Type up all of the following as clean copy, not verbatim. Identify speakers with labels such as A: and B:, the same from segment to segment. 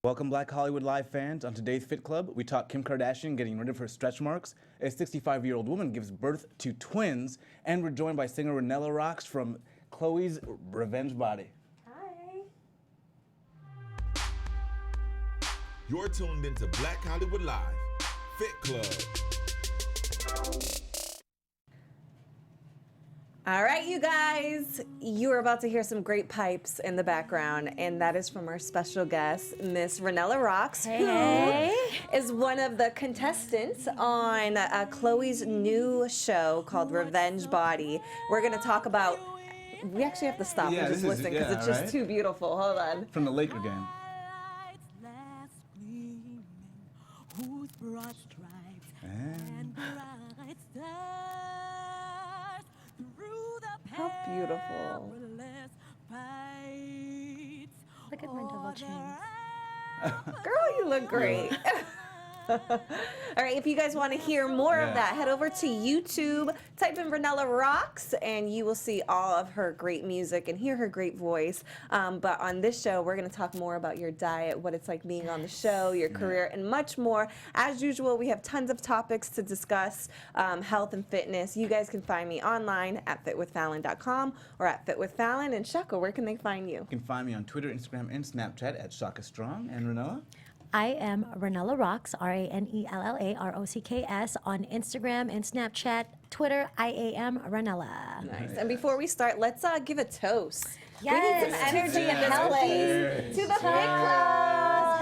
A: Welcome, Black Hollywood Live fans. On today's Fit Club, we talk Kim Kardashian getting rid of her stretch marks, a 65-year-old woman gives birth to twins, and we're joined by singer Ranella Rocks from Chloe's Revenge Body.
B: Hi.
C: You're tuned into Black Hollywood Live, Fit Club.
B: All right, you guys, you are about to hear some great pipes in the background, and that is from our special guest, Miss Ranella Rocks, who is one of the contestants on Chloe's new show called Revenge Body. We're going to talk about, we actually have to stop and just listen because it's just too beautiful. Hold on.
A: From the Laker game.
B: How beautiful.
D: Look at my double chins.
B: Girl, you look great. All right, if you guys want to hear more of that, head over to YouTube, type in Ranella Rocks, and you will see all of her great music and hear her great voice. But on this show, we're going to talk more about your diet, what it's like being on the show, your career, and much more. As usual, we have tons of topics to discuss, health and fitness. You guys can find me online at fitwithfallon.com or at fitwithfallon. And Shaka, where can they find you?
A: You can find me on Twitter, Instagram, and Snapchat at Shaka Strong. And Ranella?
D: I am Ranella Rocks, RANELLA-ROCKS, on Instagram and Snapchat, Twitter, I am Ranella.
B: Nice. And before we start, let's give a toast.
D: Yes.
B: We need some energy in this place. To the Fit Club.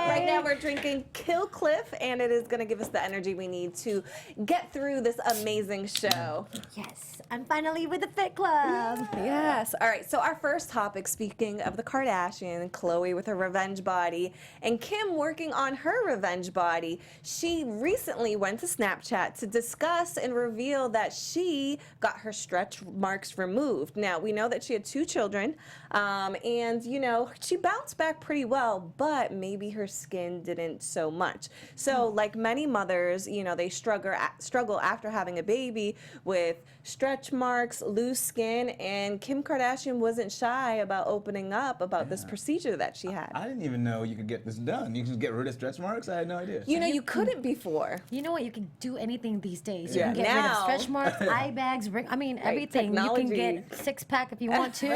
B: Right now we're drinking Kill Cliff, and it is going to give us the energy we need to get through this amazing show.
D: Yes, I'm finally with the Fit Club.
B: Yes. All right, so our first topic, speaking of the Kardashian, Chloe with her revenge body, and Kim working on her revenge body, she recently went to Snapchat to discuss and reveal that she got her stretch marks removed. Now, we know that she had 2 children, and, you know, she bounced back pretty well, but maybe her skin didn't so much. So, like many mothers, you know, they struggle after having a baby with stretch marks, loose skin, and Kim Kardashian wasn't shy about opening up about this procedure that she had.
A: I didn't even know you could get this done. You can get rid of stretch marks? I had no idea.
B: You know, you couldn't before.
D: You know what? You can do anything these days. You
B: Yeah.
D: can get rid of
B: Now.
D: stretch marks, eye bags, ring. I mean, everything.
B: technology.
D: You can get 6-pack if you want to.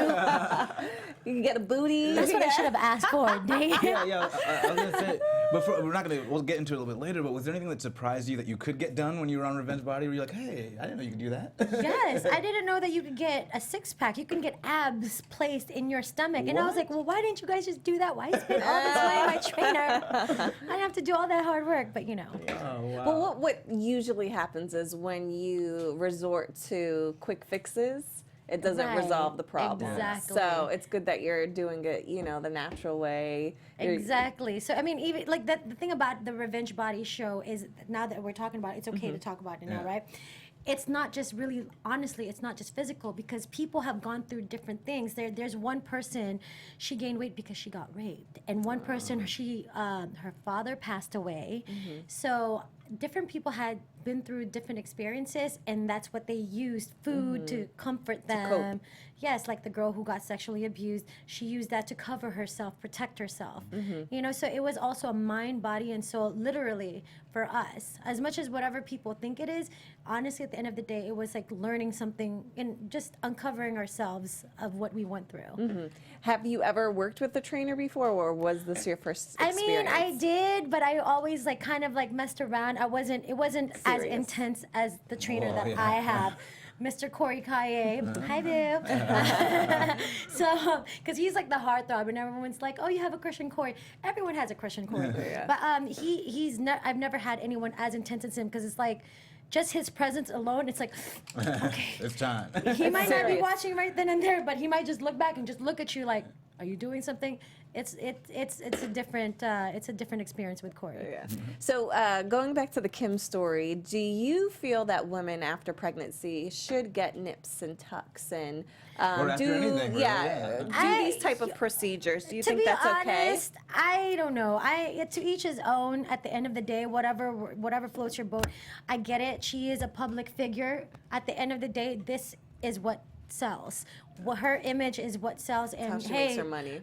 B: You can get a booty.
D: That's what I should have asked for. Dang.
A: Yeah, I was gonna say, we'll get into it a little bit later, but was there anything that surprised you that you could get done when you were on Revenge Body? Were you like, hey, I didn't know you could do that?
D: Yes, I didn't know that you could get a 6-pack. You can get abs placed in your stomach. And I was like, well, why didn't you guys just do that? Why spend all this money on my trainer? I didn't have to do all that hard work, but you know.
A: Oh, wow.
B: Well, what usually happens is when you resort to quick fixes, it doesn't
D: Right.
B: resolve the problem.
D: Exactly.
B: So it's good that you're doing it, you know, the natural way.
D: Exactly. So, I mean, even like the thing about the Revenge Body show is now that we're talking about it, it's okay to talk about it now, right? It's not just really, honestly, it's not just physical because people have gone through different things. There's one person, she gained weight because she got raped. And one person, her father passed away. So different people had been through different experiences, and that's what they used, food to comfort them.
B: cope.
D: Yes, like the girl who got sexually abused, she used that to cover herself, protect herself. You know, so it was also a mind, body, and soul, literally, for us. As much as whatever people think it is, honestly, at the end of the day, it was like learning something and just uncovering ourselves of what we went through.
B: Have you ever worked with a trainer before, or was this your first experience?
D: I mean, I did, but I always like kind of like messed around. It wasn't as
B: Serious.
D: intense as the trainer that
A: yeah.
D: I have. Mr. Corey Kaye. Hi, boo. So, because he's like the heartthrob, and everyone's like, "Oh, you have a crush on Corey." Everyone has a crush on Corey. But I've never had anyone as intense as him because it's like, just his presence alone, it's like, okay.
A: It's time.
D: He might not be
B: serious.
D: watching right then and there, but he might just look back and just look at you like, "Are you doing something?" It's a different experience with Corey.
B: Yeah. So going back to the Kim story, do you feel that women after pregnancy should get nips and tucks and
A: Or after anything, really, yeah.
B: do these type of procedures? Do you think that's
D: To be
B: okay?
D: honest, I don't know. To each his own. At the end of the day, whatever floats your boat. I get it. She is a public figure. At the end of the day, this is what sells. her image is what sells. And
B: how she
D: hey,
B: makes her money.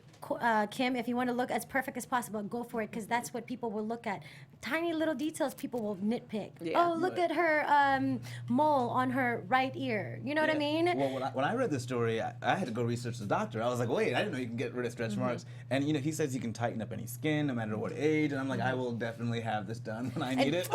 D: Kim, if you want to look as perfect as possible, go for it, because that's what people will look at. Tiny little details people will nitpick.
B: Yeah.
D: Oh, look at her mole on her right ear. You know what I mean?
A: Well, when I read this story, I had to go research the doctor. I was like, wait, I didn't know you can get rid of stretch marks. And he says you can tighten up any skin no matter what age. And I'm like, I will definitely have this done when I need it.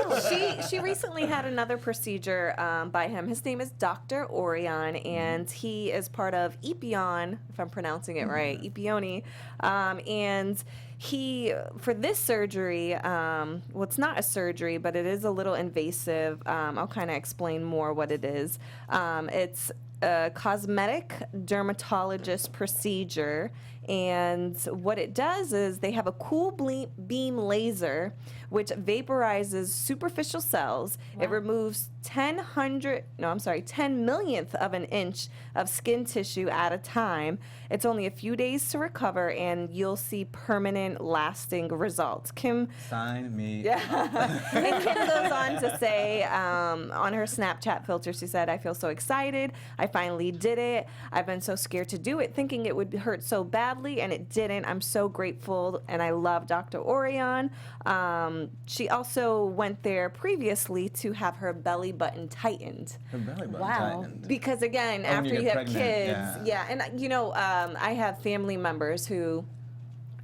B: She recently had another procedure by him. His name is Dr. Orion, and he is part of Epion, if I'm pronouncing it right, Epioni. And he, for this surgery, well, it's not a surgery, but it is a little invasive. I'll kind of explain more what it is. It's a cosmetic dermatologist procedure, and what it does is they have a cool beam laser which vaporizes superficial cells. It removes 10 millionth of an inch of skin tissue at a time. It's only a few days to recover, and you'll see permanent, lasting results. Kim
A: Sign me.
B: Yeah. And Kim goes on to say on her Snapchat filter, she said, I feel so excited. I finally did it. I've been so scared to do it, thinking it would hurt so badly, and it didn't. I'm so grateful, and I love Dr. Orion. She also went there previously to have her belly button tightened.
A: Her belly button
D: Wow.
A: tightened.
B: Because again,
A: when
B: after
A: you
B: you
A: get
B: have
A: pregnant,
B: kids, and I have family members who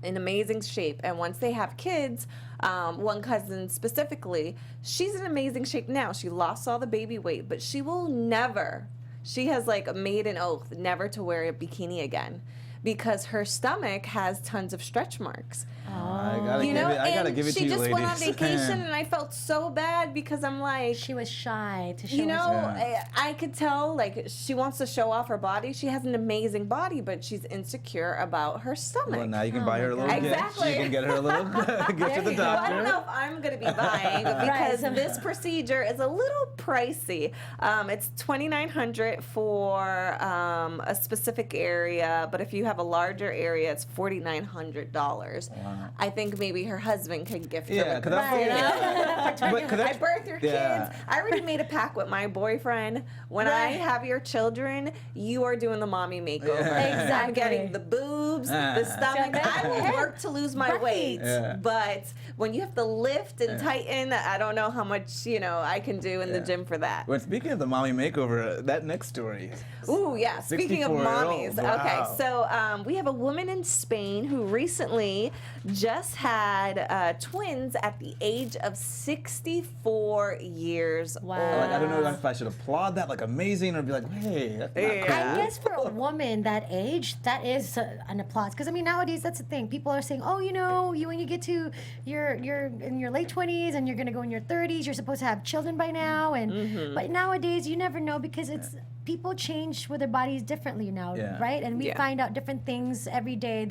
B: in amazing shape, and once they have kids, one cousin specifically, she's in amazing shape now. She lost all the baby weight, but she will never, she has like made an oath never to wear a bikini again, because her stomach has tons of stretch marks.
A: I gotta
B: and
A: give it to
B: she
A: you,
B: just
A: ladies.
B: went on vacation, and I felt so bad because I'm like,
D: She was shy to show
B: you know,
D: herself.
B: I could tell, like, she wants to show off her body. She has an amazing body, but she's insecure about her stomach.
A: Well, now you can buy her a little gift.
B: Exactly.
A: You can get her a little gift to the
B: Well, I don't
A: doctor.
B: know if I'm going to be buying because this procedure is a little pricey. It's $2,900 for a specific area, but if you have a larger area, it's $4,900.
A: Wow.
B: I think maybe her husband could gift
A: Yeah,
B: her.
A: because that's
B: I birthed your kids. I already made a pact with my boyfriend. When I have your children, you are doing the mommy makeover.
A: Yeah.
B: I'm getting the boobs, the stomach. I will work to lose my weight, but when you have to lift and tighten, I don't know how much I can do in the gym for that.
A: Well, speaking of the mommy makeover, that next story.
B: Ooh, yeah. Speaking of
A: 64-year-old.
B: mommies.
A: Wow.
B: Okay, so we have a woman in Spain who recently just had twins at the age of 64 years
D: Wow.
B: old.
A: Like, I don't know if I should applaud that, like amazing, or be like, hey, that's not cool.
D: I guess for a woman that age, that is an applause. Because I mean, nowadays that's the thing. People are saying, oh, when you get to you're in your late 20s and you're gonna go in your 30s, you're supposed to have children by now. And but nowadays you never know, because people change with their bodies differently now, right? And we find out different things every day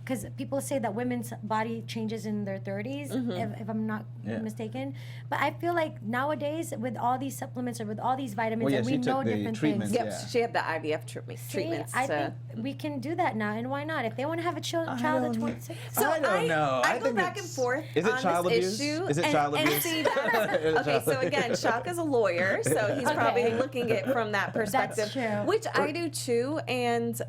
D: because people say that women's body changes in their 30s, if I'm not mistaken. But I feel like nowadays, with all these supplements or with all these vitamins, and we know different things.
B: Yep, she had the IVF treatments.
D: I think we can do that now, and why not? If they want to have a child at 26.
B: So
A: I don't know.
B: I go
A: think
B: back and forth
A: Is it
B: on
A: child
B: this
A: abuse?
B: issue.
A: Is it child abuse?
B: See that? Okay, so again, Shaka's a lawyer, so he's probably looking at it from that perspective.
D: That's true.
B: Which I do too, and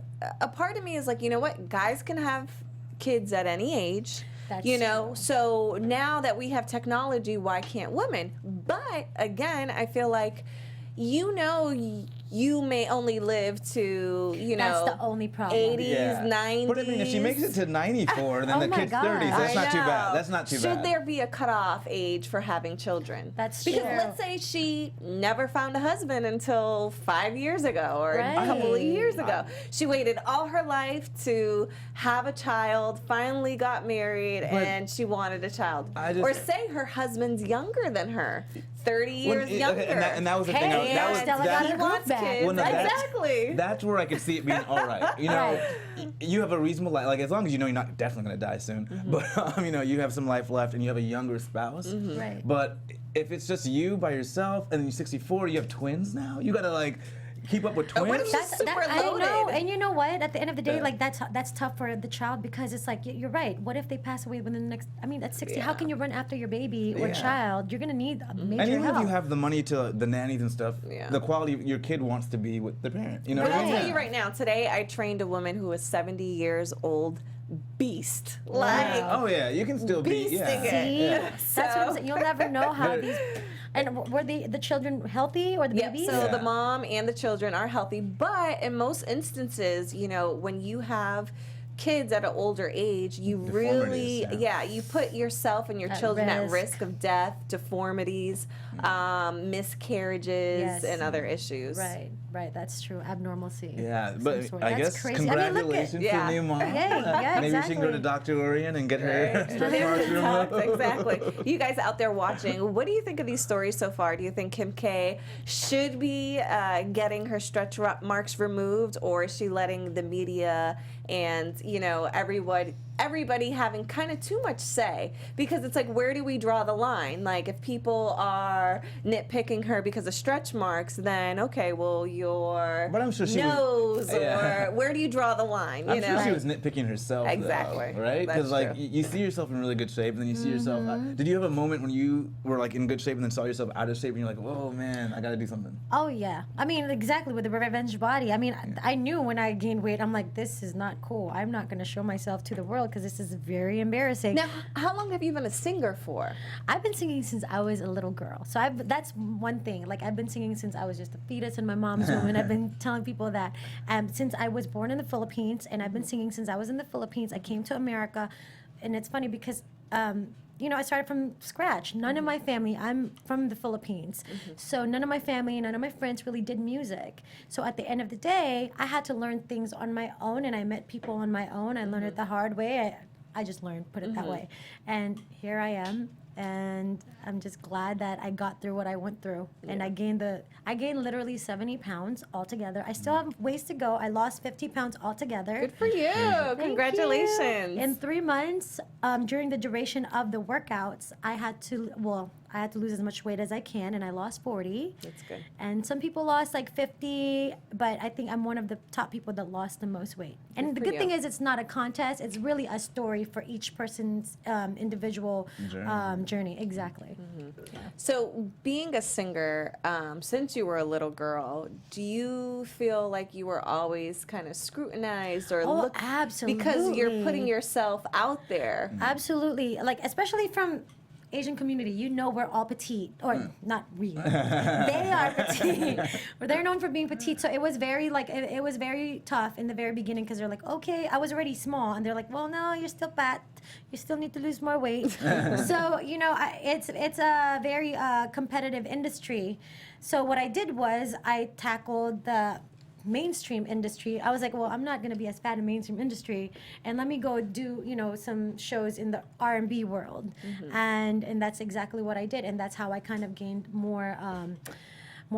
B: a part of me is like, you know what? Guys can have kids at any age.
D: That's
B: true. So now that we have technology, why can't women? But again, I feel like you may only live to,
D: That's the only problem.
B: 80s, 90s.
A: But I mean, if she makes it to 94, then
D: Oh
A: the
D: my
A: kid's
D: God.
A: 30s. That's
B: I
A: not too bad.
B: know.
A: That's not too bad.
B: Should there be a cutoff age for having children?
D: That's
B: because
D: true.
B: let's say she never found a husband until 5 years ago or a couple of years ago. She waited all her life to have a child, finally got married, and she wanted a child. Or say her husband's younger than her. 30 years younger.
A: And that was the thing.
D: Hey,
A: That was,
D: Stella
A: that,
D: got her
B: he wants
D: back.
B: kids.
A: Well, no,
B: exactly.
A: That's where I could see it being all right. You have a reasonable life. Like, as long as you know you're not definitely going to die soon. But, you have some life left and you have a younger spouse.
D: Right.
A: But if it's just you by yourself and then you're 64, you have twins now, you got to, like, keep up with
B: what
A: twins.
B: if she's super
D: I know,
B: loaded?
D: and you know what? At the end of the day,
A: Yeah.
D: like that's tough for the child because it's like you're right. What if they pass away within the next? I mean, at 60, how
B: Yeah.
D: can you run after your baby or
A: Yeah.
D: child? You're gonna need a major
A: And even
D: help.
A: if you have the money to the nannies and stuff,
B: Yeah.
A: the quality your kid wants to be with the parent. You know
B: But
A: what I
B: I'll
A: mean?
B: tell you right now, today I trained a woman who was 70 years old, beast. Like,
A: Oh yeah, you can still be. Yeah.
B: Beasting it.
D: See,
A: Yeah.
D: that's what I'm saying. You'll never know how these. And were the children healthy or the
B: Yep,
D: babies?
B: so
A: Yeah.
B: the mom and the children are healthy, but in most instances, you know, when you have kids at an older age, you really,
A: Deformities,
B: yeah, you put yourself and your
D: At
B: children at
D: risk.
B: risk of death, deformities, miscarriages,
D: Yes.
B: and other issues.
D: Right. That's true. Abnormalcy.
A: Yeah,
D: of some
A: but
D: sort.
A: I
D: That's
A: guess
D: crazy. I mean, look
A: congratulations
D: at,
A: to
B: Yeah.
A: the new mom.
D: Yeah,
A: Maybe she can go to
D: exactly.
A: Dr. Orion and get her stretch marks removed.
B: Exactly. You guys out there watching, what do you think of these stories so far? Do you think Kim K should be getting her stretch marks removed, or is she letting the media and everybody having kind of too much say? Because it's like, where do we draw the line? Like, if people are nitpicking her because of stretch marks, then okay, well, your
A: But I'm sure she was-
B: nose,
A: Yeah.
B: or where do you draw the line?
A: I'm
B: You know,
A: sure she was nitpicking herself,
B: Exactly.
A: though, right?
B: That's
A: Because like
B: true.
A: you see yourself in really good shape, and then you see yourself. Did you have a moment when you were like in good shape, and then saw yourself out of shape, and you're like, "Whoa, man, I got to do something."
D: Oh yeah. I mean, exactly with the revenge body. I mean, I knew when I gained weight, I'm like, this is not cool. I'm not going to show myself to the world because this is very embarrassing.
B: Now, how long have you been a singer for?
D: I've been singing since I was a little girl. So that's one thing. Like I've been singing since I was just a fetus in my mom's womb, and I've been telling people that since I was born in the Philippines, and I've been singing since I was in the Philippines. I came to America, and it's funny because I started from scratch. None of my family, I'm from the Philippines. So none of my family, none of my friends really did music. So at the end of the day, I had to learn things on my own, and I met people on my own. I learned it the hard way. I just learned, put it that way. And here I am, and I'm just glad that I got through what I went through. And I gained literally 70 pounds altogether. I still have ways to go. I lost 50 pounds altogether.
B: Good for you.
D: Thank
B: Congratulations.
D: you. In 3 months, during the duration of the workouts, I had to lose as much weight as I can, and I lost 40.
B: That's good.
D: And some people lost like 50, but I think I'm one of the top people that lost the most weight. And the
B: for
D: good
B: you.
D: thing is it's not a contest. It's really a story for each person's individual journey. Exactly.
B: So, being a singer, since you were a little girl, do you feel like you were always kind of scrutinized or
D: Oh,
B: because you're
D: absolutely.
B: putting yourself out there?
D: Absolutely. Like, especially from Asian community, we're all petite, or not we. They are petite. Or they're known for being petite. So it was very it was very tough in the very beginning because they're like, okay, I was already small, and they're like, well, no, you're still fat. You still need to lose more weight. So it's a very competitive industry. So what I did was I tackled the mainstream industry. I was like, well, I'm not going to be as fat in mainstream industry, and let me go do some shows in the R&B world. And that's exactly what I did, and that's how I kind of gained more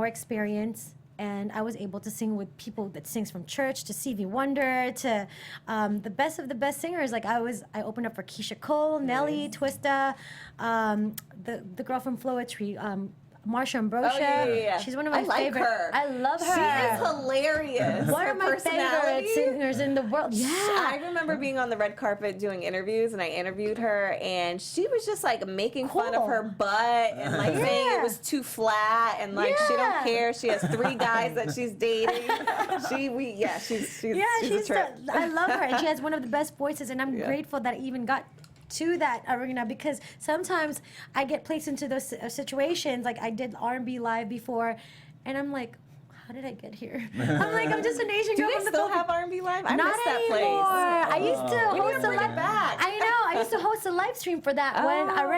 D: experience. And I was able to sing with people that sings from church to Stevie Wonder to the best of the best singers. Like I opened up for Keisha Cole, Nelly, Twista, the girl from Floetry, Marsha Ambrosia.
B: Oh, yeah.
D: She's one of my
B: I like
D: favorite.
B: her.
D: I love her.
B: She is hilarious.
D: One
B: Her
D: of my favorite
B: personality.
D: singers in the world. Yeah.
B: I remember being on the red carpet doing interviews, and I interviewed her, and she was just like making fun of
D: Cool.
B: her butt and like saying it was too flat, and like she don't
D: Yeah.
B: care. She has 3 guys that she's dating. She's a trip.
D: I love her, and she has one of the best voices, and I'm
B: Yeah.
D: grateful that I even got to that arena, because sometimes I get placed into those situations. Like I did R&B live before, and I'm like, how did I get here? I'm like, I'm just an Asian
B: Do
D: girl
B: they
D: from the
B: still
D: Philippines.
B: have R&B live? I
D: Not
B: miss that
D: anymore.
B: place.
D: I used to
B: We need
D: host
B: to
D: a
B: bring it
D: live.
B: back.
D: I know. I used to host a live stream for that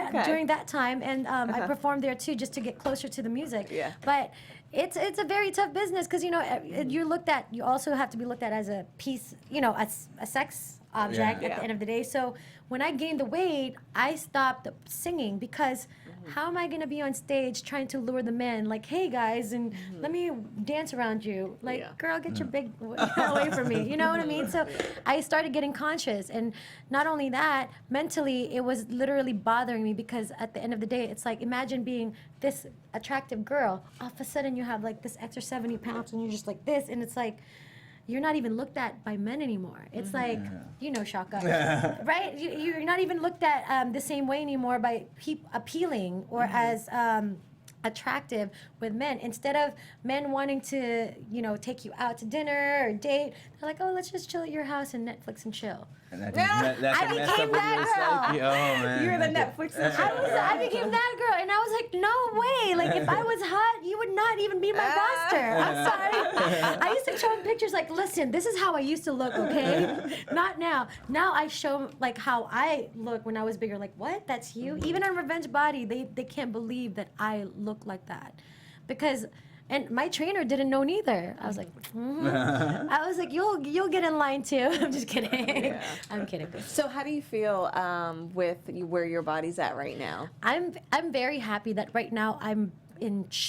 B: Okay.
D: during that time, and I performed there too, just to get closer to the music.
B: Yeah.
D: But it's a very tough business because you also have to be looked at as a piece, a sex object
A: Yeah.
D: at the end of the day. So when I gained the weight, I stopped singing because how am I going to be on stage trying to lure the men? Like, hey, guys, and let me dance around you. Like, girl, get your big away from me. You know what I mean? So I started getting conscious. And not only that, mentally, it was literally bothering me because at the end of the day, it's like, imagine being this attractive girl. All of a sudden, you have like this extra 70 pounds and you're just like this. And it's like, you're not even looked at by men anymore. It's like, you know, Shaka, right? You're not even looked at the same way anymore by appealing or as attractive with men. Instead of men wanting to, you know, take you out to dinner or date, they're like, oh, let's just chill at your house and Netflix and chill.
A: And that
D: I became that girl.
A: Oh, man.
B: You're the Netflix and chill.
D: I became that girl, and I was like, no way. Like, if I was hot, you would not even be my roster. I'm sorry. I used to show him pictures like, listen, this is how I used to look, okay? Not now. Now I show like how I look when I was bigger. Like, what? That's you? Even on Revenge Body, they can't believe that I look like that. Because... And my trainer didn't know neither. I was like, I was like, you'll get in line too. I'm just kidding.
B: Yeah.
D: I'm kidding.
B: So how do you feel with where your body's at right now?
D: I'm very happy that right now I'm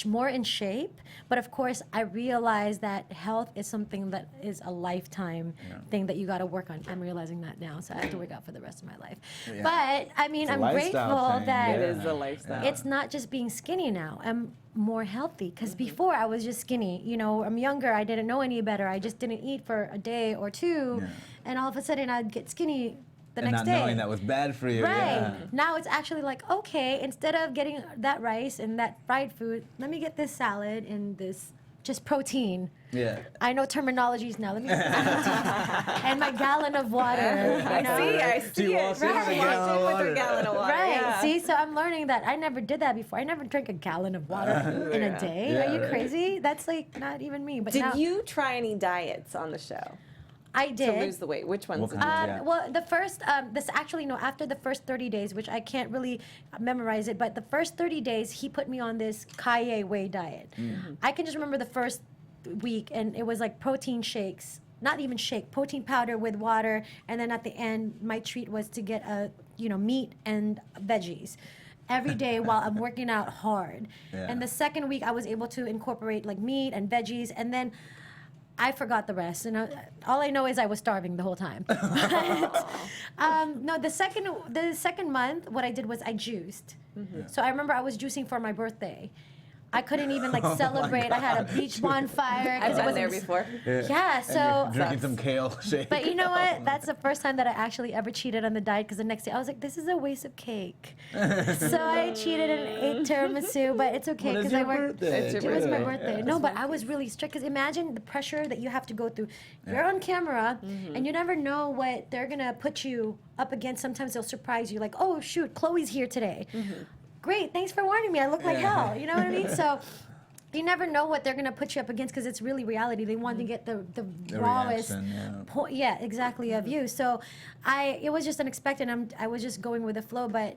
D: more in shape, but of course I realize that health is something that is a lifetime thing that you got to work on. I'm realizing that now, so I have to work out for the rest of my life. Yeah. But I mean, I'm grateful that
B: it is a lifestyle.
D: It's not just being skinny now. I'm more healthy because before I was just skinny. You know, I'm younger. I didn't know any better. I just didn't eat for a day or two, and all of a sudden I'd get skinny the next day.
A: And not knowing that was bad for you.
D: Right.
A: Yeah.
D: Now it's actually like, okay, instead of getting that rice and that fried food, let me get this salad and this just protein.
A: Yeah.
D: I know terminologies now. Let me get this protein. And my gallon of water. You know?
B: I see it.
A: Right.
B: With her gallon of water.
D: Right.
B: Yeah.
D: See, so I'm learning that I never did that before. I never drank a gallon of water in a day. Are you crazy? That's like not even me. But
B: Did you try any diets on the show?
D: I did.
B: To lose the weight. Which ones?
D: Well, the first, after the first 30 days, which I can't really memorize it, but the first 30 days, he put me on this Kaye whey diet. I can just remember the first week, and it was like protein shakes, not even shake, protein powder with water, and then at the end, my treat was to get meat and veggies every day while I'm working out hard. Yeah. And the second week, I was able to incorporate like meat and veggies, and then I forgot the rest, and all I know is I was starving the whole time. But, no, the second month, what I did was I juiced. So I remember I was juicing for my birthday. I couldn't even like celebrate. I had a beach bonfire.
B: I've been there before.
D: Yeah, so
A: drinking some kale shake.
D: But you know what? That's the first time that I actually ever cheated on the diet, because the next day I was like, this is a waste of cake. So I cheated and ate tiramisu, but it's okay because I worked. It was my birthday. No, but I was really strict, because imagine the pressure that you have to go through. You're on camera, and you never know what they're gonna put you up against. Sometimes they'll surprise you, like, oh shoot, Chloe's here today. Great, thanks for warning me. I look like hell. You know what I mean? So you never know what they're going to put you up against, because it's really reality. They want to get the rawest exactly of you. So it was just unexpected. I was just going with the flow, but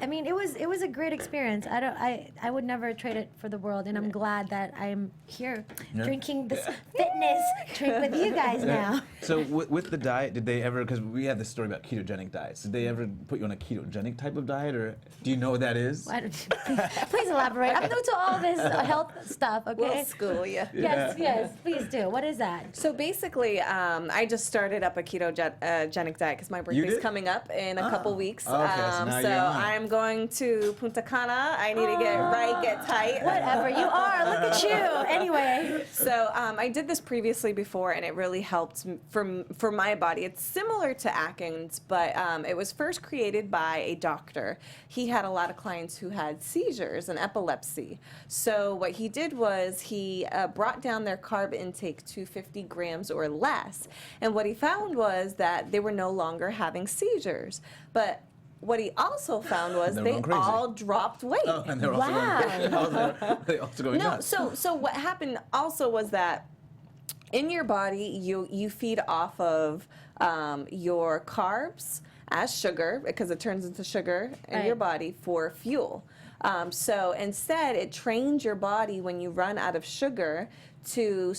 D: I mean, it was a great experience. I would never trade it for the world, and I'm glad that I'm here drinking this fitness drink with you guys now.
A: So with the diet, did they ever, because we have this story about ketogenic diets, did they ever put you on a ketogenic type of diet, or do you know what that is?
D: Please elaborate. I'm new to all this health stuff, okay?
B: We'll school you.
D: Yes, please do. What is that?
B: So basically, I just started up a ketogenic diet because my birthday's coming up in a couple weeks.
A: Okay, so
B: I'm going to Punta Cana. I need to get tight.
D: Whatever you are, look at you. Anyway.
B: So I did this previously before, and it really helped for my body. It's similar to Atkins, but it was first created by a doctor. He had a lot of clients who had seizures and epilepsy. So what he did was he brought down their carb intake to 50 grams or less. And what he found was that they were no longer having seizures. But what he also found was they all dropped weight.
A: Oh, and they're also going nuts.
B: So what happened also was that in your body, you feed off of your carbs as sugar, because it turns into sugar in your body for fuel. So instead, it trains your body when you run out of sugar to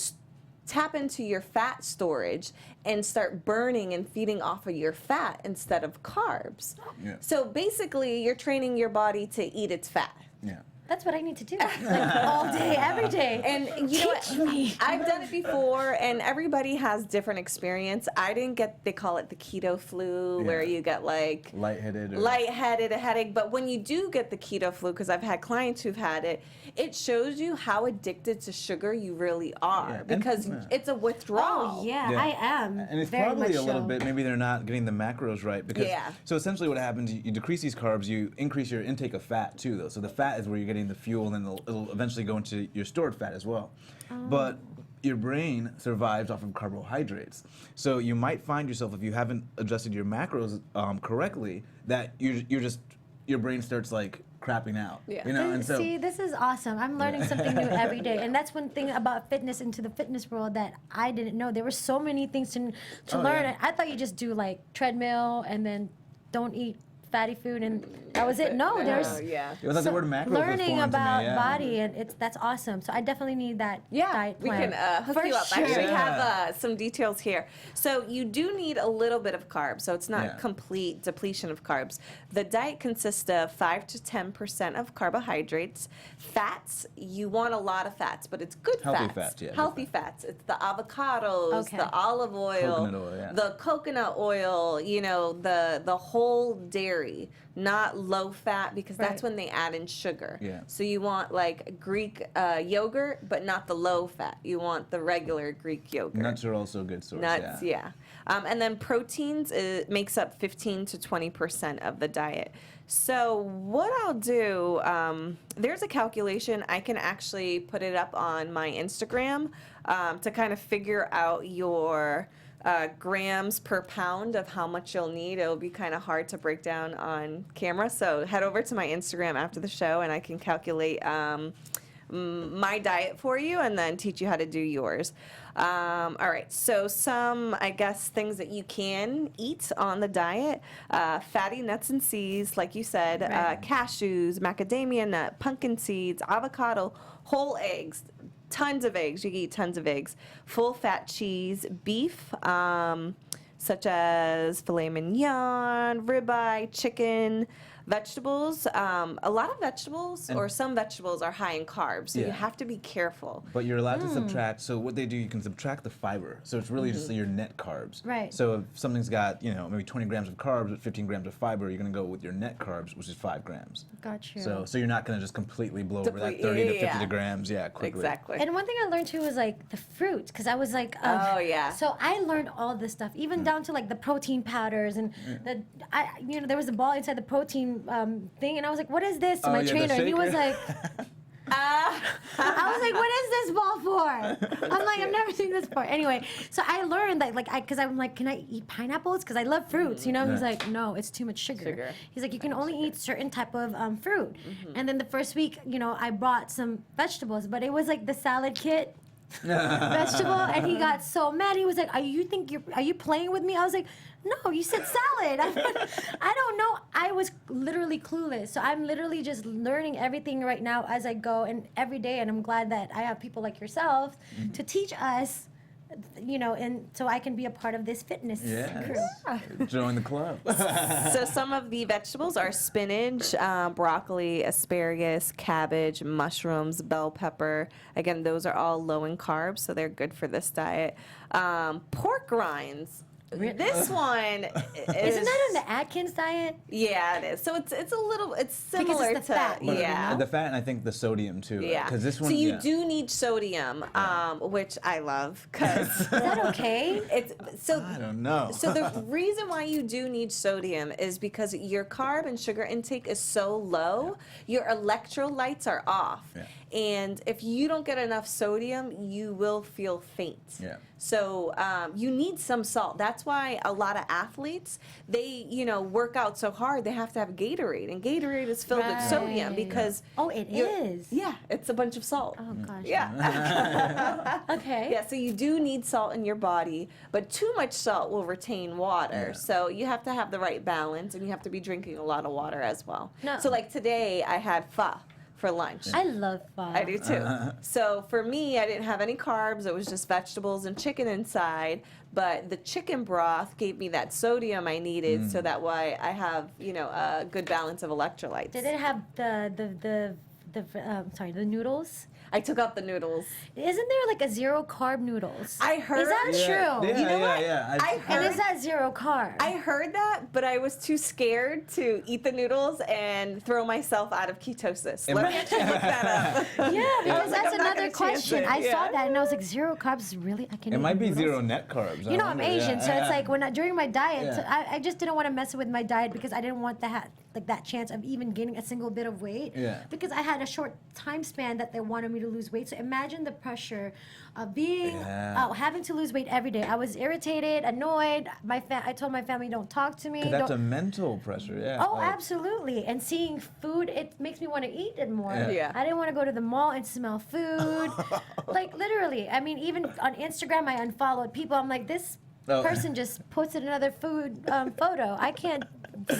B: tap into your fat storage and start burning and feeding off of your fat instead of carbs.
A: Yeah.
B: So basically, you're training your body to eat its fat.
A: Yeah.
D: That's what I need to do, like all day, every day.
B: And you know what? I've done it before, and everybody has different experience. I didn't get, they call it the keto flu, where you get like
A: Lightheaded.
B: a headache. But when you do get the keto flu, because I've had clients who've had it, it shows you how addicted to sugar you really are,
A: Yeah, and-
B: because it's a withdrawal.
D: Oh yeah, I am.
A: And it's
D: very
A: probably
D: much
A: a little
D: so.
A: bit, maybe they're not getting the macros right. Because,
B: Yeah.
A: So essentially what happens, you decrease these carbs, you increase your intake of fat too, though. So the fat is where you're getting the fuel, and then it'll eventually go into your stored fat as well. But your brain survives off of carbohydrates. So you might find yourself, if you haven't adjusted your macros correctly, that your brain starts like crapping out.
B: Yeah.
A: You know, and so
D: See, this is awesome. I'm learning something new every day, and that's one thing about fitness, into the fitness world, that I didn't know. There were so many things to
A: Oh,
D: learn.
A: yeah.
D: I thought you just do like treadmill and then don't eat fatty food, and that was it. No, there's
B: yeah.
A: I thought the word macros was
D: learning
A: foreign to me,
D: about
A: yeah.
D: body, and that's awesome. So I definitely need that
B: Yeah,
D: diet
B: we
D: plan.
B: can hook
D: For
B: you up.
D: sure.
B: I actually
A: Yeah.
B: have some details here. So you do need a little bit of carbs, so it's not
A: Yeah.
B: complete depletion of carbs. The diet consists of 5 to 10% of carbohydrates. Fats, you want a lot of fats, but it's good
A: Healthy
B: fats.
A: fats, yeah, good
B: Healthy fats. It's the avocados,
D: Okay.
B: the olive oil,
A: Coconut oil, yeah.
B: the coconut oil, you know, the whole dairy, not low fat, because that's
D: Right.
B: when they add in sugar.
A: Yeah.
B: So you want like Greek yogurt, but not the low fat. You want the regular Greek yogurt.
A: Nuts are also a good source.
B: Nuts, yeah. And then proteins, it makes up 15 to 20% of the diet. So what I'll do, there's a calculation. I can actually put it up on my Instagram to kind of figure out your grams per pound of how much you'll need. It'll be kind of hard to break down on camera. So head over to my Instagram after the show, and I can calculate my diet for you and then teach you how to do yours. All right, so some, I guess, things that you can eat on the diet. Fatty nuts and seeds, like you said,
D: Right.
B: cashews, macadamia nut, pumpkin seeds, avocado, whole eggs, tons of eggs. You can eat tons of eggs. Full fat cheese, beef, such as filet mignon, ribeye, chicken, vegetables. A lot of vegetables, or some vegetables, are high in carbs, so you
A: Yeah.
B: have to be careful.
A: But you're allowed to subtract. So what they do, you can subtract the fiber. So it's really just your net carbs.
D: Right.
A: So if something's got, maybe 20 grams of carbs with 15 grams of fiber, you're going to go with your net carbs, which is 5 grams.
D: Got you.
A: So you're not going to just completely blow over that
B: Deplete-
A: 30 to 50
B: yeah.
A: grams, quickly.
B: Exactly.
D: And one thing I learned too was like the fruit, because I was like,
B: Oh, yeah.
D: So I learned all this stuff, even down to like the protein powders, and there was a ball inside the protein thing, and I was like, what is this? To
A: Oh,
D: my
A: yeah, the
D: trainer, and he was
A: shaker?
D: like, I was like, what is this ball for? I'm like, I've never seen this before. Anyway, so I learned that, because I'm like, can I eat pineapples? Because I love fruits, He's
A: Yeah.
D: like, no, it's too much sugar.
B: Sugar.
D: He's like, you can only eat certain type of fruit. And then the first week, I brought some vegetables, but it was like the salad kit vegetable, and he got so mad. He was like, are you playing with me? I was like, no, you said salad. I don't know. I was literally clueless. So I'm literally just learning everything right now as I go, and every day, and I'm glad that I have people like yourself to teach us, and so I can be a part of this fitness crew.
A: Yes. Join the club.
B: So some of the vegetables are spinach, broccoli, asparagus, cabbage, mushrooms, bell pepper. Again, those are all low in carbs, so they're good for this diet. Pork rinds. This one is,
D: Isn't that on the Atkins diet?
B: Yeah, it is. So it's similar
D: the
B: to
D: fat,
B: yeah.
A: The fat, and I think the sodium too.
B: Yeah.
A: Because this one.
B: So you do need sodium, which I love, because
D: Is that okay?
B: it's so.
A: I don't know.
B: So the reason why you do need sodium is because your carb and sugar intake is so low, your electrolytes are off.
A: Yeah.
B: And if you don't get enough sodium, you will feel faint.
A: Yeah.
B: So you need some salt. That's why a lot of athletes, they work out so hard, they have to have Gatorade, and Gatorade is filled with sodium
D: Right.
B: because
D: Oh, it is.
B: yeah, it's a bunch of salt.
D: Oh gosh.
B: Yeah.
D: Okay.
B: Yeah, so you do need salt in your body, but too much salt will retain water.
A: Yeah.
B: So you have to have the right balance, and you have to be drinking a lot of water as well.
D: No.
B: So like today I had pho. for lunch.
D: I love pho.
B: I do too. So for me, I didn't have any carbs. It was just vegetables and chicken inside. But the chicken broth gave me that sodium I needed, so that way I have, a good balance of electrolytes.
D: Did it have the noodles?
B: I took out the noodles.
D: Isn't there like a zero carb noodles?
B: I heard.
D: Is that true?
A: Yeah,
B: You know what? I
D: And
B: heard.
D: is that zero carb?
B: I heard that, but I was too scared to eat the noodles and throw myself out of ketosis. Let me actually look that up.
D: Yeah, because
B: like,
D: that's
B: I'm not
D: another
B: gonna chance
D: question.
B: it.
D: I saw
B: Yeah.
D: that and I was like, zero carbs, really? I can.
A: It
D: eat
A: might be
D: noodles?
A: zero net carbs.
D: You know, I'm Asian, so it's like during my diet,
A: Yeah.
D: I just didn't want to mess with my diet because I didn't want that chance of even gaining a single bit of weight.
A: Yeah.
D: Because I had a short time span that they wanted me to lose weight. So imagine the pressure of having to lose weight every day. I was irritated, annoyed. I told my family, don't talk to me.
A: 'Cause that's
D: don't-
A: a mental pressure, yeah.
D: Oh,
A: like-
D: absolutely. And seeing food, it makes me want to eat it more.
A: Yeah.
D: I didn't want to go to the mall and smell food. Like, literally. I mean, even on Instagram, I unfollowed people. I'm like, this person just posted another food photo. I can't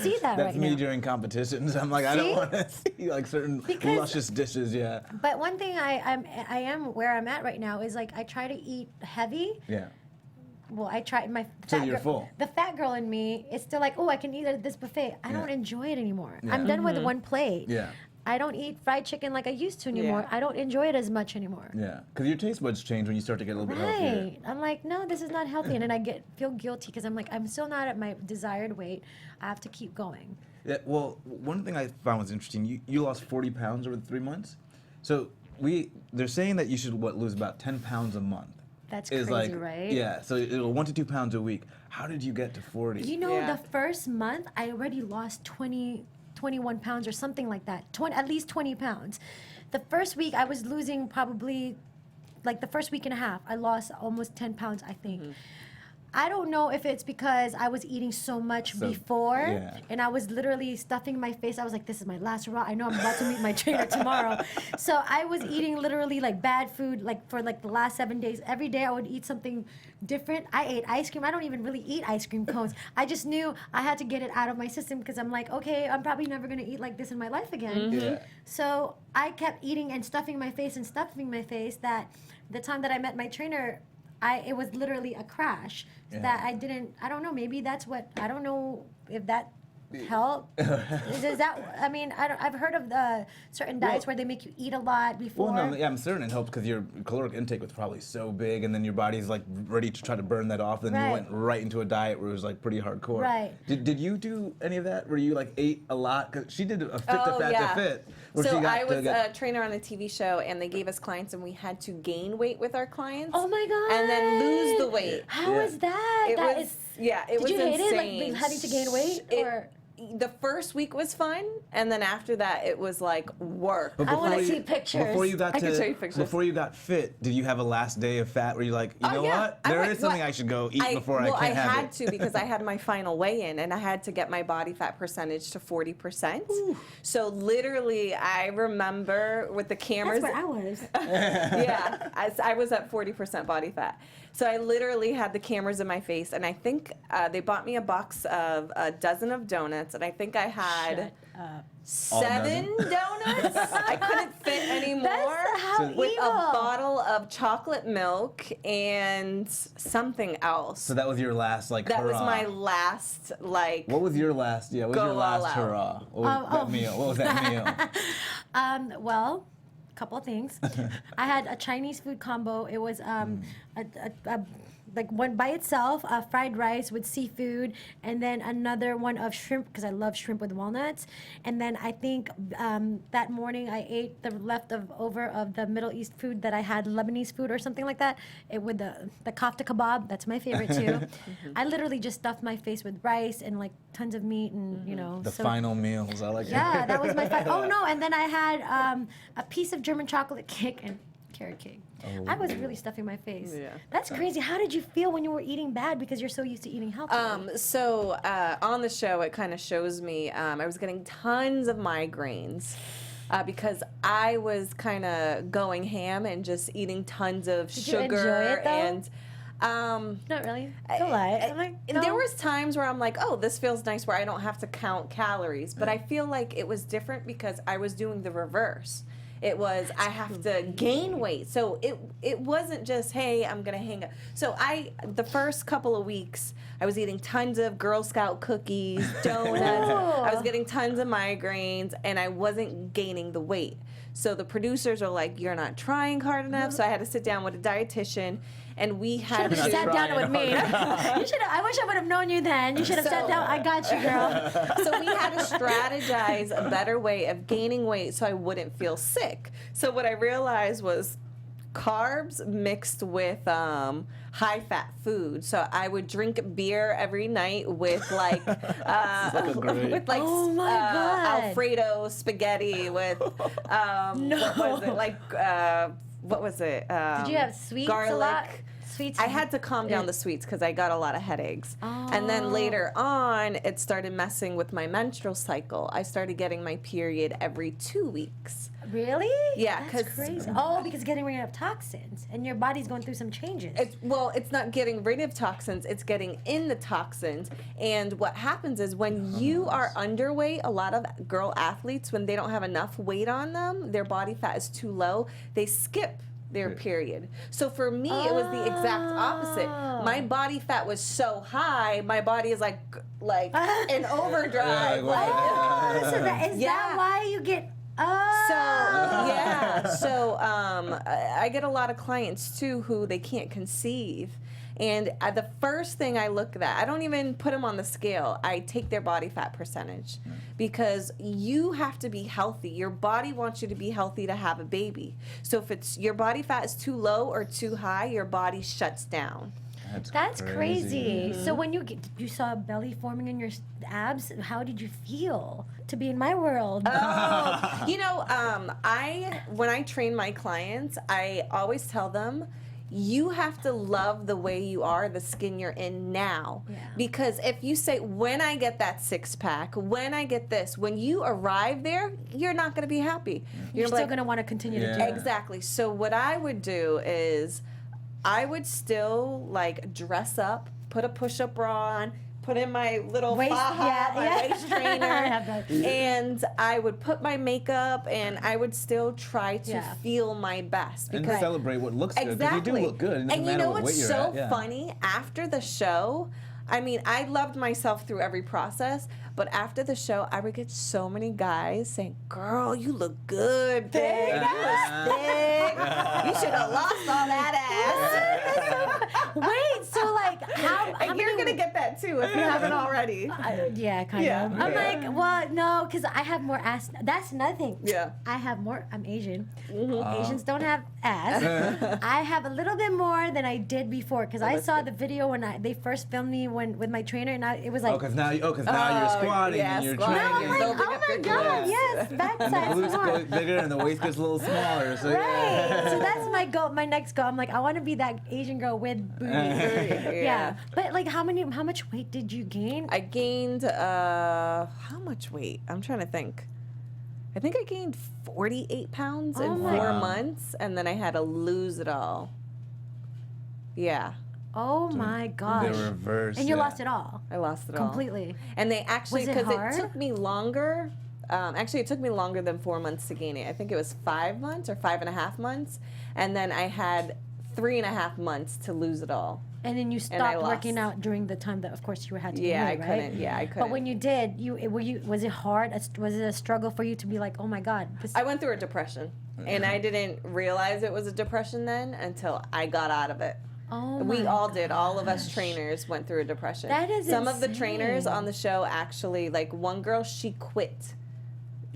D: see that
A: That's
D: right
A: me
D: now.
A: during competitions. I'm like, I don't
D: See?
A: want to see like certain
D: Because-
A: luscious dishes, yeah.
D: But one thing I am where I'm at right now is like I try to eat heavy.
A: Yeah.
D: Well, I try my
A: So
D: fat
A: you're
D: girl,
A: full.
D: The fat girl in me is still like, oh, I can eat at this buffet. I don't enjoy it anymore. I'm done with one plate.
A: Yeah.
D: I don't eat fried chicken like I used to anymore.
B: Yeah.
D: I don't enjoy it as much anymore.
A: Yeah. Because your taste buds change when you start to get a little bit healthier.
D: Right. I'm like, no, this is not healthy. And then I feel guilty because I'm like, I'm still not at my desired weight. I have to keep going.
A: Yeah, well, one thing I found was interesting. You lost 40 pounds over the 3 months. So they're saying that you should lose about 10 pounds a month.
D: That's
A: Is
D: crazy,
A: like,
D: right?
A: Yeah, so it'll 1 to 2 pounds a week. How did you get to 40?
D: You know,
B: Yeah.
D: the first month, I already lost 21 pounds or something like that. At least 20 pounds. The first week, I was losing probably, like the first week and a half, I lost almost 10 pounds, I think. I don't know if it's because I was eating so much before
A: yeah.
D: and I was literally stuffing my face. I was like, this is my last hurrah. I know I'm about to meet my trainer tomorrow. So I was eating literally like bad food like for like the last 7 days. Every day I would eat something different. I ate ice cream. I don't even really eat ice cream cones. I just knew I had to get it out of my system because I'm like, okay, I'm probably never going to eat like this in my life again.
A: Yeah.
D: So I kept eating and stuffing my face that the time that I met my trainer, it was literally a crash.
A: Yeah.
D: That I don't know, maybe that's what, I don't know if that helped. Is that, I mean, I've heard of the certain diets where they make you eat a lot before.
A: Well, no, yeah, I'm certain it helped because your caloric intake was probably so big, and then your body's like ready to try to burn that off. And then you
D: Right.
A: went right into a diet where it was like pretty hardcore.
D: Right.
A: Did you do any of that? Where you like ate a lot? Cause she did a fit to fat
B: yeah.
A: to fit. Where
B: So
A: she got
B: I
A: to
B: was
A: get-
B: a trainer on a TV show, and they gave us clients, and we had to gain weight with our clients.
D: Oh my God.
B: And then lose the weight.
D: How
A: Yeah.
D: is that?
B: It
D: That
B: was,
D: is-
B: yeah, it
D: Did
B: was
D: you hate
B: insane.
D: it, like having to gain weight? Or
B: The first week was fun, and then after that, it was like work.
A: But
D: I wanna
A: before you-
D: see pictures.
A: Before you got
B: I can
A: to,
B: show you pictures.
A: before you got fit, did you have a last day of fat where you're like, you know
B: yeah.
A: what?
B: I
A: There
B: went-
A: is something
B: well,
A: I should go eat before
B: well,
A: I can't have
B: had
A: it.
B: to because I had my final weigh-in, and I had to get my body fat percentage to 40%. So literally, I remember with the cameras.
D: that's where I was.
B: Yeah, I was at 40% body fat. So I literally had the cameras in my face, and I think they bought me a box of a dozen of donuts, and I think I had
D: Shut up.
B: 7 donuts. I couldn't fit anymore.
D: That's how
B: with
D: evil.
B: a bottle of chocolate milk and something else.
A: So that was your last like
B: that was
A: hurrah.
B: my last like.
A: What was your last? Yeah, what was
B: Go
A: your last
B: all out.
A: hurrah? What was that meal? What was that meal?
D: Well, a couple of things. I had a Chinese food combo. It was like one by itself, fried rice with seafood, and then another one of shrimp because I love shrimp with walnuts. And then I think that morning I ate the leftover of the Middle East food that I had, Lebanese food or something like that. With the kofta kebab, that's my favorite too. I literally just stuffed my face with rice and like tons of meat and
A: The
D: so-
A: final meals. I like it.
D: Yeah, that was my oh no, and then I had a piece of German chocolate cake and carrot cake. I was really stuffing my face.
B: Yeah.
D: That's crazy. How did you feel when you were eating bad because you're so used to eating healthy?
B: So on the show, it kind of shows me I was getting tons of migraines because I was kind of going ham and just eating tons of
D: Did you
B: sugar
D: enjoy it, though?
B: and.
D: Not really. Don't lie. I'm like, no.
B: There was times where I'm like, oh, this feels nice where I don't have to count calories. But I feel like it was different because I was doing the reverse. It was I have to gain weight. So it wasn't just, hey, I'm gonna hang up. So the first couple of weeks I was eating tons of Girl Scout cookies, donuts. I was getting tons of migraines, and I wasn't gaining the weight. So the producers are like, you're not trying hard enough. So I had to sit down with a dietitian, and we had to
D: sat down with me. I wish I would have known you then. You should have sat down. I got you, girl.
B: So we had to strategize a better way of gaining weight so I wouldn't feel sick. So what I realized was carbs mixed with high-fat food. So I would drink beer every night with like
D: Oh my God.
B: Alfredo spaghetti with what was it?
D: Did you have sweets
B: garlic.
D: a lot? Sweets.
B: I had to calm down the sweets because I got a lot of headaches. And then later on, it started messing with my menstrual cycle. I started getting my period every 2 weeks.
D: Really?
B: Yeah,
D: that's
B: 'cause-
D: crazy. Oh, because getting rid of toxins, and your body's going through some changes.
B: It's not getting rid of toxins, it's getting in the toxins. And what happens is when you are underweight, a lot of girl athletes, when they don't have enough weight on them, their body fat is too low, they skip their period. So for me, it was the exact opposite. My body fat was so high, my body is like in overdrive.
D: So that why you get?
B: So I get a lot of clients too who they can't conceive. And the first thing I look at, I don't even put them on the scale. I take their body fat percentage because you have to be healthy. Your body wants you to be healthy to have a baby. So if it's your body fat is too low or too high, your body shuts down.
D: That's crazy. So when you saw a belly forming in your abs, how did you feel to be in my world?
B: When I train my clients, I always tell them, you have to love the way you are, the skin you're in now.
D: Yeah.
B: Because if you say, when I get that six pack, when I get this, when you arrive there, you're not going to be happy.
D: You're still going to want to continue to do it.
B: Exactly. So what I would do is I would still like dress up, put a push-up bra on, put in my little waist trainer, and I would put my makeup, and I would still try to feel my best.
A: Because and celebrate what looks good.
B: Exactly.
A: You do look good.
B: And you know what's so funny? After the show, I mean, I loved myself through every process, but after the show, I would get so many guys saying, "Girl, you look good, babe. You was thick. You should have lost all that ass."
D: Wait, so like, how
B: you're gonna get that too if you haven't already.
D: Yeah, kind of. I'm like, well, no, because I have more ass. That's another thing.
B: Yeah.
D: I have more. I'm Asian. Asians don't have ass. I have a little bit more than I did before because I saw the video when they first filmed me with my trainer, and it was like.
A: Because now you're squatting and you're training.
D: Now I'm like, oh my God, yes, backside
A: the glutes
D: more.
A: go bigger and the waist gets a little smaller. So
D: Right. So that's my goal. My next goal. I'm like, I want to be that Asian girl with booty. Yeah. But like, how much weight did you gain?
B: I gained how much weight? I'm trying to think. I think I gained 48 pounds in 4 months, and then I had to lose it all. Yeah.
D: Oh my gosh.
A: The reverse.
D: And you lost it all.
B: I lost it all.
D: Completely.
B: And they actually,
D: Was it
B: because
D: hard?
B: it took me longer. Actually, it took me longer than 4 months to gain it. I think it was 5 months or 5.5 months. And then I had 3.5 months to lose it all.
D: And then you stopped working out during the time that, of course, you had to
B: Yeah,
D: gain
B: I
D: weight, right?
B: couldn't. Yeah, I couldn't.
D: But when you did, was it hard? Was it a struggle for you to be like, oh my God?
B: I went through a depression. And I didn't realize it was a depression then until I got out of it.
D: Oh
B: We
D: my
B: all did. All of us
D: gosh.
B: trainers went through a depression.
D: That is
B: Some of the
D: insane.
B: trainers on the show actually, like one girl, she quit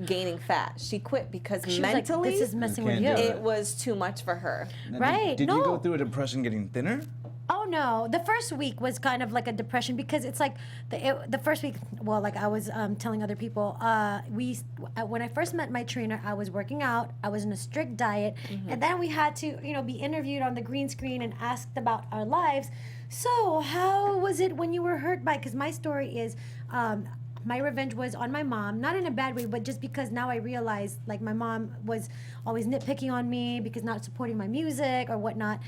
B: gaining fat. She quit because
D: She was
B: mentally
D: like, this is messing with
A: can't
D: you.
A: do
B: it was too much for her.
D: Right.
A: Did
D: no.
A: you go through a depression getting thinner?
D: Oh no, the first week was kind of like a depression because it's like the first week. Well, like I was telling other people, when I first met my trainer, I was working out. I was in a strict diet, and then we had to, be interviewed on the green screen and asked about our lives. So how was it when you were hurt by? Because my story is. My revenge was on my mom, not in a bad way, but just because now I realize, like, my mom was always nitpicking on me because not supporting my music or whatnot.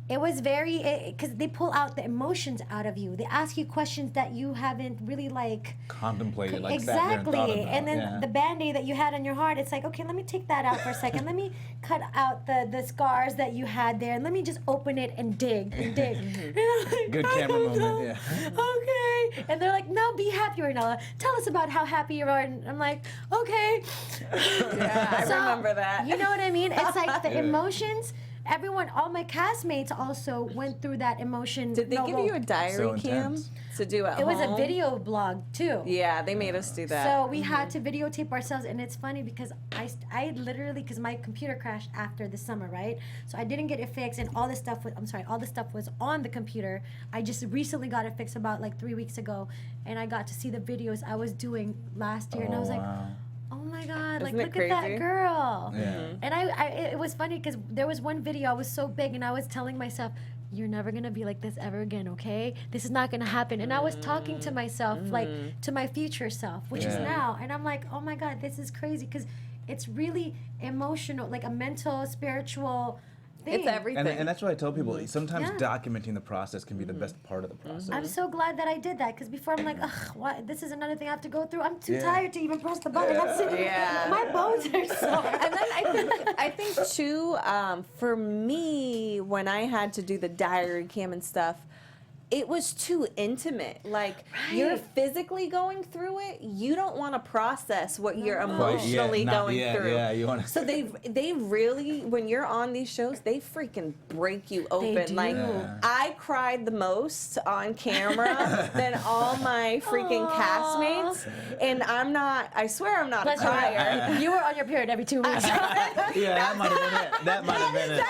D: it was very, because they pull out the emotions out of you. They ask you questions that you haven't really like
A: Contemplated, like sat there and
D: exactly.
A: thought about.
D: And then the Band-Aid that you had on your heart, it's like, okay, let me take that out for a second. Let me cut out the scars that you had there, and let me just open it and dig and dig. And I'm like,
A: Good
D: I
A: camera
D: don't
A: moment,
D: know.
A: yeah.
D: Okay. And they're like, no, be happy, Ranella. Tell us about how happy you are. And I'm like, okay.
B: Yeah, I
D: So,
B: remember that.
D: You know what I mean? It's like the emotions. Everyone, all my castmates also went through that emotion.
B: Did they give you a diary,
A: So
B: Kim,
A: intense.
B: to do at
D: It was a
B: home?
D: video blog too.
B: Yeah, they made us do that.
D: So we had to videotape ourselves, and it's funny because I literally, because my computer crashed after the summer, right? So I didn't get it fixed, and all this stuff was, all this stuff was on the computer. I just recently got it fixed about like 3 weeks ago, and I got to see the videos I was doing last year, and I was like,
A: wow.
D: oh my God, like
B: Isn't it
D: look at that
B: crazy?
D: girl.
A: Yeah.
D: And it was funny because there was one video, I was so big, and I was telling myself, you're never gonna be like this ever again, okay? This is not gonna happen. And I was talking to myself, like to my future self, which is
A: Yeah.
D: now. And I'm like, oh my God, this is crazy, because it's really emotional, like a mental, spiritual thing.
B: It's everything.
A: And that's why I tell people, sometimes
D: Yeah.
A: documenting the process can be the best part of the process.
D: I'm so glad that I did that, because before I'm like, ugh, what? This is another thing I have to go through. I'm too
A: Yeah.
D: tired to even press the button. I'm sitting,
B: Yeah.
D: my bones are sore.
B: And then I think too, for me, when I had to do the diary cam and stuff, it was too intimate. Like, you're
D: Right.
B: physically going through it. You don't want to process what you're
A: Quite,
B: emotionally
A: not
B: going
A: yet,
B: through.
A: Yeah, you want to.
B: So they really, when you're on these shows, they freaking break you open.
D: do.
B: Like,
A: Yeah.
B: I cried the most on camera than all my freaking castmates, and I swear I'm not
D: Plus,
B: a crier.
D: you were on your period every 2 weeks.
A: Yeah, that might have been it. That might have been it.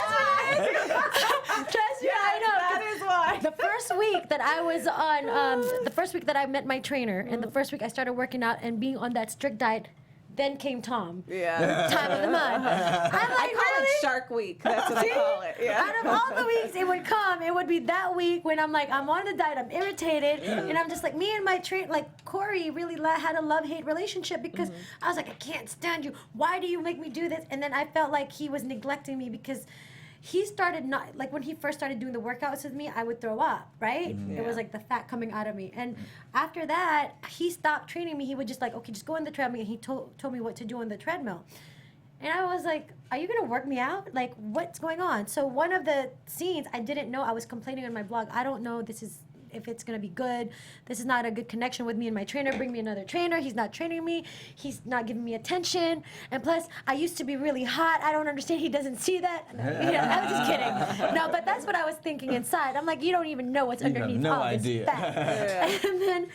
D: Trust me, I know.
B: That is why.
D: The first week that I was on, the first week that I met my trainer, and the first week I started working out and being on that strict diet, then came Tom.
B: Yeah.
D: Time of the month. I'm like,
B: I call
D: really?
B: it Shark Week. That's what I call it. Yeah.
D: Out of all the weeks it would come, it would be that week when I'm like, I'm on the diet, I'm irritated, and I'm just like, me and my trainer, like Corey really had a love-hate relationship, because I was like, I can't stand you. Why do you make me do this? And then I felt like he was neglecting me, because he started not, like when he first started doing the workouts with me, I would throw up, right? It was like the fat coming out of me. And after that, he stopped training me. He would just like, okay, just go on the treadmill. And he told me what to do on the treadmill. And I was like, are you gonna work me out? Like, what's going on? So one of the scenes, I didn't know, I was complaining on my blog, I don't know if it's gonna be good. This is not a good connection with me and my trainer. Bring me another trainer. He's not training me. He's not giving me attention. And plus, I used to be really hot. I don't understand. He doesn't see that. You know, I was just kidding. No, but that's what I was thinking inside. I'm like, you don't even know what's
A: You have
D: underneath
A: no
D: all
A: idea.
D: this fat. And then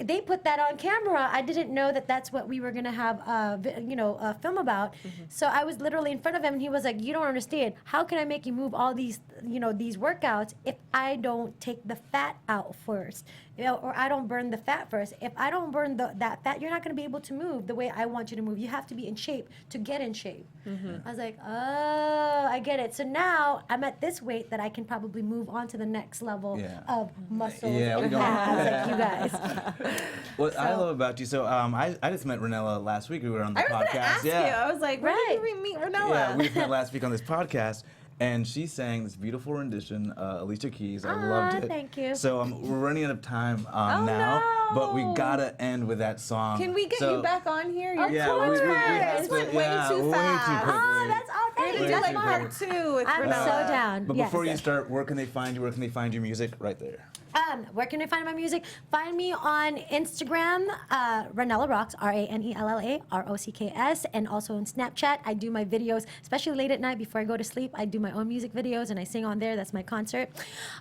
D: they put that on camera. I didn't know that that's what we were gonna have, a film about. So I was literally in front of him, and he was like, "You don't understand. How can I make you move all these, these workouts if I don't take the fat out first, or I don't burn the fat first? If I don't burn that fat, you're not gonna be able to move the way I want you to move. You have to be in shape to get in shape." I was like, "Oh, I get it." So now I'm at this weight that I can probably move on to the next level of muscles
A: Yeah, we
D: and
A: don't-
D: abs, like you guys.
A: What I love about you, so I just met Ranella last week. We were on the
B: I was
A: podcast.
B: gonna ask you. I was like, where did we meet Ranella?
A: Yeah, we met last week on this podcast, and she sang this beautiful rendition, Alicia Keys. I loved it.
D: Thank you.
A: So we're running out of time
B: Oh,
A: now, but we
B: no.
A: gotta end with that song.
B: Can we get
A: So-
B: you back on here? You're
A: Yeah,
B: too
A: we
B: much.
A: have
B: This
A: to-
B: went way
A: yeah,
B: too
A: way
B: fast.
A: too quickly.
D: Oh, that's all.
B: We're
D: Thank
B: gonna
D: you.
B: do like
A: Way too
B: part
A: quickly.
B: 2 with
D: I'm
B: Ranella.
D: so down.
A: But
D: Yes.
A: before you start, where can they find you? Where can they find your music? Right there.
D: Where can I find my music? Find me on Instagram, Ranella Rocks, Ranella Rocks, and also on Snapchat. I do my videos, especially late at night before I go to sleep. I do my own music videos and I sing on there. That's my concert.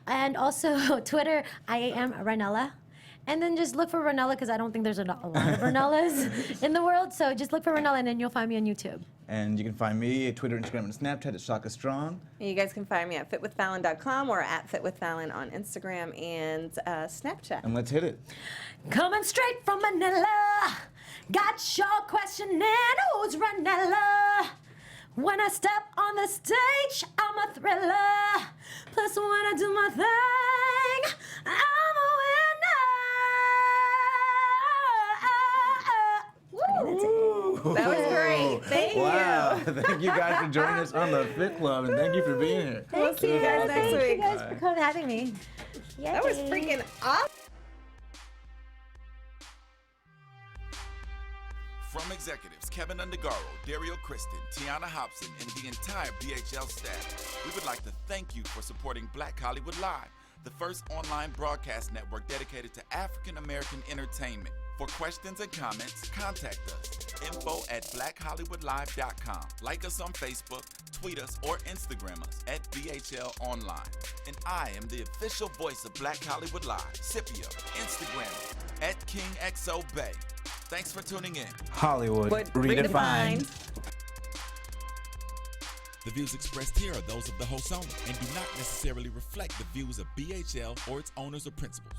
D: And also Twitter, I am Ranella. And then just look for Ranella, because I don't think there's a lot of Ranellas in the world. So just look for Ranella, and then you'll find me on YouTube.
A: And you can find me at Twitter, Instagram, and Snapchat at Shaka Strong.
B: And you guys can find me at fitwithfallon.com or at fitwithfallon on Instagram and Snapchat.
A: And let's hit it.
D: Coming straight from Manila, got your questioning who's Ranella. When I step on the stage, I'm a thriller. Plus, when I do my thing, I'm a winner.
B: That was great. Thank Thank
A: Wow.
B: you.
A: Thank you guys for joining us on the Fit Club, and thank you for being here.
B: We'll see you guys next
D: Thank
B: week.
D: you guys for having me.
B: That was
D: Yay.
B: freaking awesome.
C: From executives Keven Undergaro, Dario Kristen, Tiana Hobson, and the entire BHL staff, we would like to thank you for supporting Black Hollywood Live, the first online broadcast network dedicated to African American entertainment. For questions and comments, contact us. info@blackhollywoodlive.com. Like us on Facebook, tweet us, or Instagram us at BHL Online. And I am the official voice of Black Hollywood Live, Scipio, Instagram @KingXOBay. Thanks for tuning in.
A: Hollywood
B: Redefined.
C: The views expressed here are those of the host only and do not necessarily reflect the views of BHL or its owners or principals.